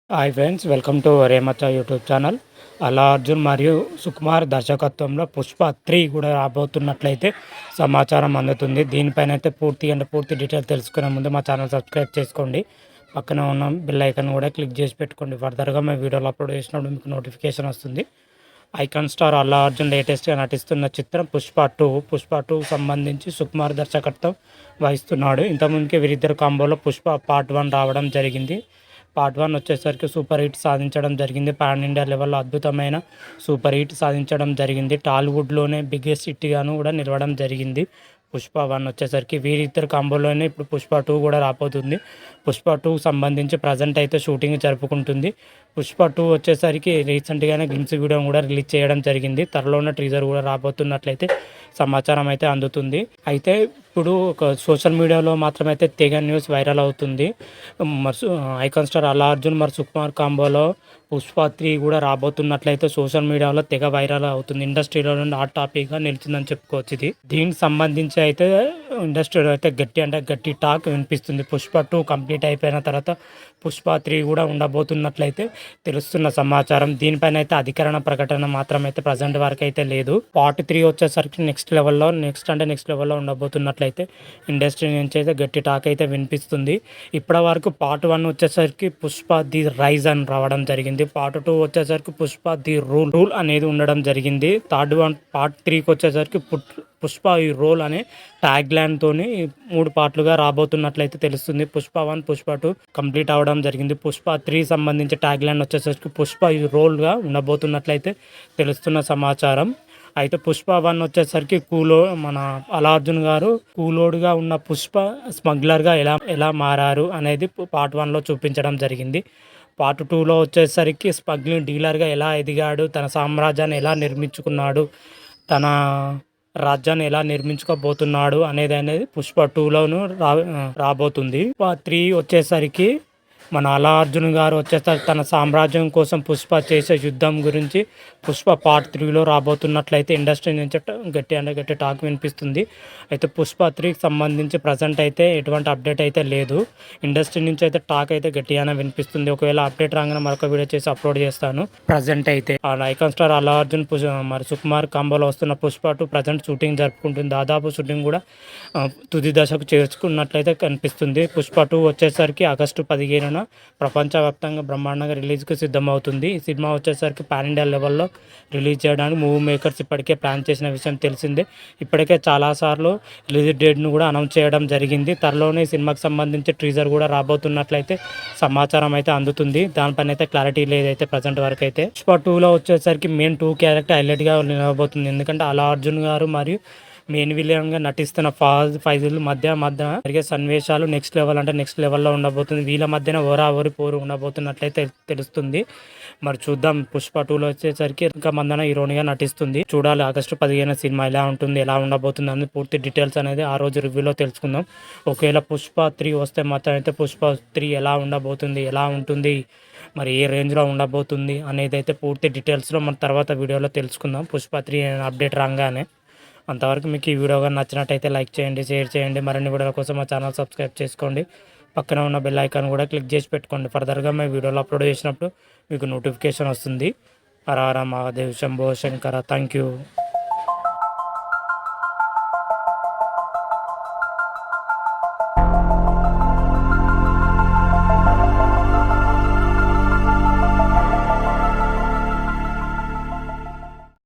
Hi friends, welcome to రేమచ్చ YouTube channel. Allu Arjun మరియు సుకుమార్ దర్శకత్వంలో పుష్ప 3 కూడా రాబోతున్నట్లయితే సమాచారం అందుతుంది. దీనిపైన అయితే పూర్తి డీటెయిల్స్ తెలుసుకునే ముందు మా ఛానల్ సబ్స్క్రైబ్ చేసుకోండి. పక్కన ఉన్న బెల్ ఐకాన్ కూడా క్లిక్ చేసి పెట్టుకోండి. ఫర్దర్గా మేము వీడియోలు అప్లోడ్ చేసినప్పుడు మీకు నోటిఫికేషన్ వస్తుంది. ఐకాన్ స్టార్ అల్లు అర్జున్ లేటెస్ట్గా నటిస్తున్న చిత్రం పుష్ప 2 సంబంధించి సుకుమార్ దర్శకత్వం వహిస్తున్నాడు. ఇంతకుముందుకే వీరిద్దరు కాంబోలో పుష్ప పార్ట్ 1 రావడం జరిగింది. పార్ట్ 1 వచ్చేసరికి సూపర్ హిట్ సాధించడం జరిగింది. పాన్ ఇండియా లెవెల్లో అద్భుతమైన సూపర్ హిట్ సాధించడం జరిగింది. టాలీవుడ్లోనే బిగ్గెస్ట్ హిట్గాను కూడా నిలవడం జరిగింది. పుష్ప 1 వచ్చేసరికి వీరిద్దరు కాంబోలోనే ఇప్పుడు పుష్ప 2 కూడా రాబోతుంది. పుష్ప 2 సంబంధించి ప్రజెంట్ అయితే షూటింగ్ జరుపుకుంటుంది. పుష్ప 2 వచ్చేసరికి రీసెంట్గానే గ్లిమ్స్ వీడియో కూడా రిలీజ్ చేయడం జరిగింది. త్వరలోనే టీజర్ కూడా రాబోతున్నట్లయితే సమాచారం అయితే అందుతుంది. అయితే ఇప్పుడు ఒక సోషల్ మీడియాలో మాత్రమైతే తెగ న్యూస్ వైరల్ అవుతుంది. ఐకాన్ స్టార్ అల్లు అర్జున్ మరి సుకుమార్ కాంబోలో పుష్ప 3 కూడా రాబోతున్నట్లయితే సోషల్ మీడియాలో తెగ వైరల్ అవుతుంది. ఇండస్ట్రీలో నుండి హాట్ టాపిక్గా నిలిచిందని చెప్పుకోవచ్చు. దీనికి సంబంధించి అయితే ఇండస్ట్రీలో అయితే గట్టి టాక్ వినిపిస్తుంది. పుష్ప 2 కంప్లీట్ అయిపోయిన తర్వాత పుష్ప 3 కూడా ఉండబోతున్నట్లయితే తెలుస్తున్న సమాచారం. దీనిపైన అయితే అధికరణ ప్రకటన మాత్రం అయితే ప్రజెంట్ వరకు అయితే లేదు. పార్ట్ 3 వచ్చేసరికి నెక్స్ట్ లెవెల్లో ఉండబోతున్నట్లయితే ఇండస్ట్రీ నుంచి అయితే గట్టి టాక్ అయితే వినిపిస్తుంది. ఇప్పటి వరకు పార్ట్ 1 వచ్చేసరికి పుష్ప ది రైజ్ అని రావడం జరిగింది. పార్ట్ 2 వచ్చేసరికి పుష్ప ది రూల్ అనేది ఉండడం జరిగింది. పార్ట్ 3కి వచ్చేసరికి పుష్ప ఈ రోల్ అనే ట్యాగ్ లైన్ తోని 3 పార్ట్లుగా రాబోతున్నట్లయితే తెలుస్తుంది. పుష్ప 1 పుష్ప 2 కంప్లీట్ అవ్వడం జరిగింది. పుష్ప 3 సంబంధించి ట్యాగ్ లైన్ వచ్చేసరికి పుష్ప ఈ రోల్గా ఉండబోతున్నట్లయితే తెలుస్తున్న సమాచారం. అయితే పుష్ప 1 వచ్చేసరికి మన అల్లు అర్జున్ గారు కూలోడుగా ఉన్న పుష్ప స్మగ్లర్గా ఎలా మారారు అనేది పార్ట్ 1లో చూపించడం జరిగింది. పార్ట్ 2లో వచ్చేసరికి స్మగ్లింగ్ డీలర్గా ఎలా ఎదిగాడు, తన సామ్రాజ్యాన్ని ఎలా నిర్మించుకున్నాడు, తన రాజ్యాన్ని ఎలా నిర్మించుకోబోతున్నాడు అనేది పుష్ప 2లోను రాబోతుంది. పుష్ప 3 వచ్చేసరికి మన అల్లు అర్జున్ గారు వచ్చేసరికి తన సామ్రాజ్యం కోసం పుష్ప చేసే యుద్ధం గురించి పుష్ప పార్ట్ 3లో రాబోతున్నట్లయితే ఇండస్ట్రీ నుంచి గట్టి టాక్ వినిపిస్తుంది. అయితే పుష్ప 3కి సంబంధించి ప్రజెంట్ అయితే ఎటువంటి అప్డేట్ అయితే లేదు. ఇండస్ట్రీ నుంచి అయితే టాక్ అయితే గట్టిగానే వినిపిస్తుంది. ఒకవేళ అప్డేట్ రాగానే మరొక వీడియో చేసి అప్లోడ్ చేస్తాను. ప్రజెంట్ అయితే ఐకాన్ స్టార్ అల్లు అర్జున్ మరి సుకుమార్ కాంబోలో వస్తున్న పుష్ప 2 ప్రజెంట్ షూటింగ్ జరుపుకుంటుంది. దాదాపు షూటింగ్ కూడా తుది దశకు చేర్చుకున్నట్లయితే కనిపిస్తుంది. పుష్ప 2 వచ్చేసరికి ఆగస్టు 15న ప్రపంచవ్యాప్తంగా బ్రహ్మాండంగా రిలీజ్కి సిద్ధమవుతుంది. ఈ సినిమా వచ్చేసరికి పాన్ ఇండియా లెవెల్లో రిలీజ్ చేయడానికి మూవీ మేకర్స్ ఇప్పటికే ప్లాన్ చేసిన విషయం తెలిసిందే. ఇప్పటికే చాలాసార్లు రిలీజ్ డేట్ను కూడా అనౌన్స్ చేయడం జరిగింది. త్వరలోనే ఈ సినిమాకి సంబంధించి టీజర్ కూడా రాబోతున్నట్లయితే సమాచారం అయితే అందుతుంది. దానిపైన అయితే క్లారిటీ లేదైతే ప్రజెంట్ వరకు అయితే. పుష్ప 2లో వచ్చేసరికి మెయిన్ 2 క్యారెక్టర్ హైలైట్గా నిలబోతుంది. ఎందుకంటే అల్లు అర్జున్ గారు మరియు మెయిన్ విలన్గా నటిస్తున్న ఫైజుల మధ్య జరిగే సన్నివేశాలు నెక్స్ట్ లెవెల్లో ఉండబోతుంది. వీళ్ళ మధ్యన ఓరి పోరు ఉండబోతున్నట్లయితే తెలుస్తుంది. మరి చూద్దాం. పుష్ప 2లో వచ్చేసరికి ఇంకా మందన హీరోయిన్గా నటిస్తుంది. చూడాలి ఆగస్టు 15 సినిమా ఎలా ఉంటుంది, ఎలా ఉండబోతుంది అనేది పూర్తి డీటెయిల్స్ అనేది ఆ రోజు రివ్యూలో తెలుసుకుందాం. ఒకవేళ పుష్ప 3 వస్తే మాత్రం అయితే పుష్ప 3 ఎలా ఉండబోతుంది, ఎలా ఉంటుంది, మరి ఏ రేంజ్లో ఉండబోతుంది అనేది అయితే పూర్తి డీటెయిల్స్లో మన తర్వాత వీడియోలో తెలుసుకుందాం. పుష్ప 3 అప్డేట్ రాగానే. అంతవరకు మీకు ఈ వీడియో కానీ నచ్చినట్టయితే లైక్ చేయండి, షేర్ చేయండి. మరిన్ని వీడియోల కోసం మా ఛానల్ సబ్స్క్రైబ్ చేసుకోండి. పక్కన ఉన్న బెల్ ఐకాన్ కూడా క్లిక్ చేసి పెట్టుకోండి. ఫర్దర్గా మేము వీడియోలు అప్లోడ్ చేసినప్పుడు మీకు నోటిఫికేషన్ వస్తుంది. హర హర మహాదేవ్, శంభో శంకర. Thank you.